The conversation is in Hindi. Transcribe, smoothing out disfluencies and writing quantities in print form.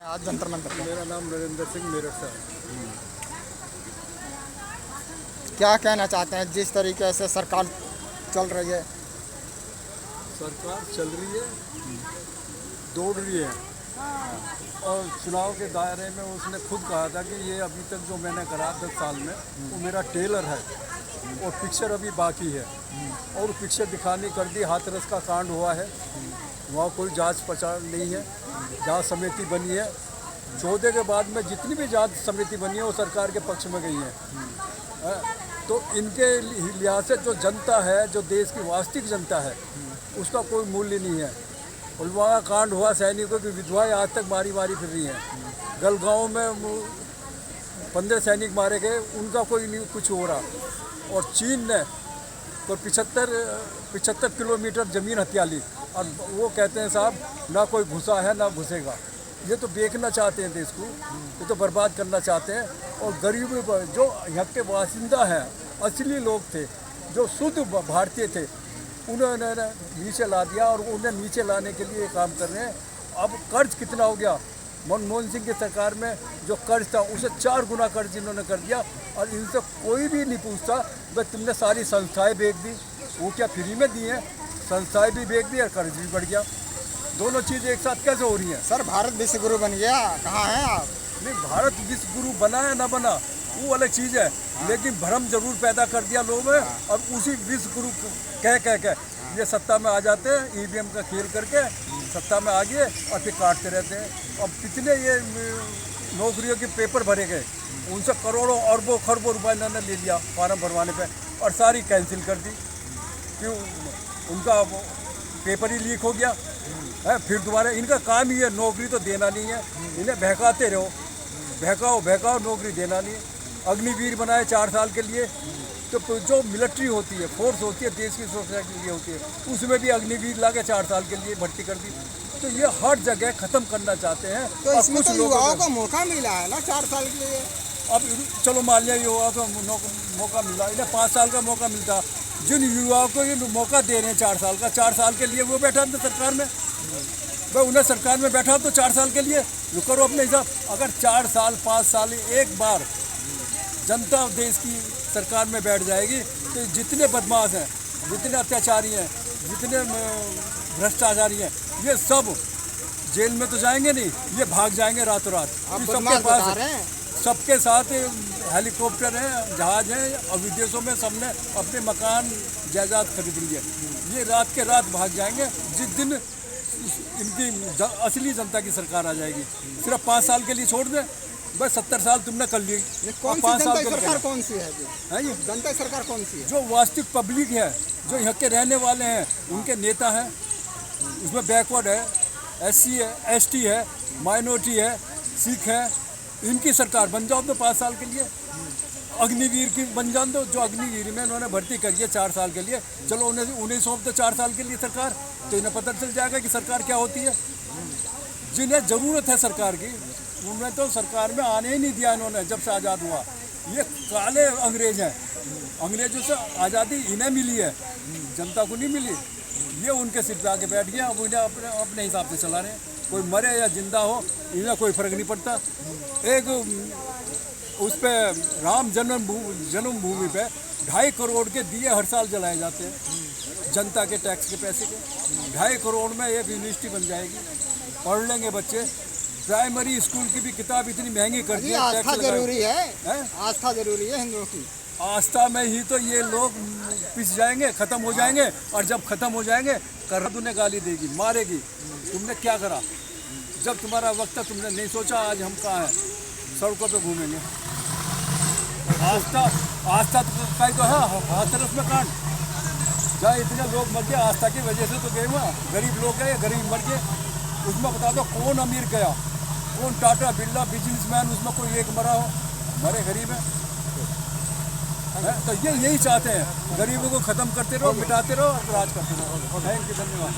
आज जंतर मंतर पे। मेरा नाम नरेंद्र सिंह मेरठ से है। क्या कहना चाहते हैं जिस तरीके से सरकार चल रही है? सरकार चल रही है, दौड़ रही है और चुनाव के दायरे में उसने खुद कहा था कि ये अभी तक जो मैंने करा 10 साल में वो मेरा टेलर है और पिक्चर अभी बाकी है और पिक्चर दिखानी कर दी। हाथरस का कांड हुआ है, वहाँ कोई जांच पड़ताल नहीं है, जांच समिति बनी है। 14 के बाद में जितनी भी जांच समिति बनी है वो सरकार के पक्ष में गई है। तो इनके लिहाज से जो जनता है, जो देश की वास्तविक जनता है, उसका कोई मूल्य नहीं है। पुलवामा कांड हुआ, सैनिकों की विधवाएं आज तक मारी फिर रही हैं। गलगांव में 15 सैनिक मारे गए, उनका कोई नहीं कुछ हो रहा। और चीन ने कोई 75 किलोमीटर ज़मीन हथिया ली और वो कहते हैं साहब ना कोई घुसा है ना घुसेगा। ये तो बेचना चाहते हैं देश को, ये तो बर्बाद करना चाहते हैं। और गरीबों पर जो यहाँ के बासिंदा हैं, असली लोग थे, जो शुद्ध भारतीय थे, उन्होंने नीचे ला दिया और उन्हें नीचे लाने के लिए काम कर रहे हैं। अब कर्ज कितना हो गया? मनमोहन सिंह की सरकार में जो कर्ज था उसे 4 गुना कर्ज इन्होंने कर दिया और इनसे कोई भी नहीं पूछता भाई तुमने सारी संस्थाएं बेच दी। वो क्या फ्री में दी हैं? संस्थाएं भी बेच दी और कर्ज भी बढ़ गया। दोनों चीज़ एक साथ कैसे हो रही हैं? सर भारत विश्व गुरु बन गया, कहाँ हैं आप? नहीं, भारत विश्व गुरु बना है ना बना वो अलग चीज़ है, लेकिन भ्रम जरूर पैदा कर दिया लोगों में और उसी विश्व गुरु कह ये सत्ता में आ जाते हैं। ईवीएम का खेल करके सत्ता में आ गए और फिर काटते रहते हैं। अब कितने ये नौकरियों के पेपर भरे गए, उनसे करोड़ों अरबों खरबों रुपए इन्होंने ले लिया फॉर्म भरवाने पे और सारी कैंसिल कर दी। क्यों? उनका पेपर ही लीक हो गया है। फिर दोबारा इनका काम ही है नौकरी तो देना नहीं है, इन्हें बहकाते रहो, बहकाओ नौकरी देना नहीं है। अग्निवीर बनाए 4 साल के लिए, तो जो मिलिट्री होती है, फोर्स होती है, देश की सुरक्षा के लिए होती है, उसमें भी अग्निवीर ला के 4 साल के लिए भर्ती कर दी। तो ये हर जगह ख़त्म करना चाहते हैं। तो इसमें कुछ युवाओं को मौका मिला है ना 4 साल के लिए। अब चलो मान लिया युवाओं को मौका मिला, इन्हें 5 साल का मौका मिलता। जिन युवाओं को ये मौका दे रहे हैं 4 साल का, 4 साल के लिए वो बैठा था सरकार में, भाई उन्हें सरकार में बैठा तो 4 साल के लिए वो करो अपने हिसाब। अगर 4 साल 5 साल एक बार जनता देश की सरकार में बैठ जाएगी तो जितने बदमाश हैं, जितने अत्याचारी हैं, जितने भ्रष्टाचारी हैं, ये सब जेल में तो जाएंगे नहीं, ये भाग जाएंगे रातों रात। सबके पास सबके साथ हेलीकॉप्टर हैं, जहाज हैं और विदेशों में सबने अपने मकान जायदाद खरीद लिए। ये रात के रात भाग जाएंगे जिस दिन इनकी असली जनता की सरकार आ जाएगी। सिर्फ 5 साल के लिए छोड़ दें, बस 70 साल तुमने कर ली। कौन सी जनता सरकार कौन सी है? ये जनता सरकार कौन सी है? जो वास्तविक पब्लिक है, जो यहाँ के रहने वाले हैं, उनके नेता हैं, उसमें बैकवर्ड है, SC है, ST है, माइनॉरिटी है, सिख है, इनकी सरकार बन जाओ तो 5 साल के लिए। अग्निवीर की बन जान दो, जो अग्निवीर में उन्होंने भर्ती करी है 4 साल के लिए, चलो उन्हें सौंप दो 4 साल के लिए सरकार, तो इन्हें पता चल जाएगा कि सरकार क्या होती है। जिन्हें ज़रूरत है सरकार की, उन्हें तो सरकार में आने ही नहीं दिया इन्होंने जब से आज़ाद हुआ। ये काले अंग्रेज हैं, अंग्रेजों से आज़ादी इन्हें मिली है, जनता को नहीं मिली। ये उनके सिर पे आके बैठ गया, अब इन्हें अपने हिसाब से चला रहे हैं। कोई मरे या जिंदा हो, इन्हें कोई फ़र्क नहीं पड़ता। एक उस पर राम जन्मभूमि पे 2.5 करोड़ के दिए हर साल जलाए जाते हैं, जनता के टैक्स के पैसे के। 2.5 करोड़ में एक यूनिवर्सिटी बन जाएगी, पढ़ लेंगे बच्चे। प्राइमरी स्कूल की भी किताब इतनी महंगी कर दी है। आस्था जरूरी है, आस्था जरूरी है हिंदुओं की। आस्था में ही तो ये लोग पिस जाएंगे, ख़त्म हो जाएंगे। और जब ख़त्म हो जाएंगे कर उन्हें गाली देगी, मारेगी, तुमने क्या करा? जब तुम्हारा वक्त था तुमने नहीं सोचा आज हम कहाँ हैं, सड़कों पे घूमेंगे। आस्था का ही तो है हाथरस में कांड, जहाँ इतने लोग मर गए आस्था की वजह से तो गए। वहाँ गरीब लोग गए, गरीब मर गए। उसमें बता दो कौन अमीर गया, कौन टाटा बिरला बिजनेसमैन उसमें कोई एक मरा हो? मरे गरीब है। तो ये यही चाहते हैं, गरीबों को ख़त्म करते रहो, मिटाते रहो, राज करते रहो। थैंक यू, धन्यवाद।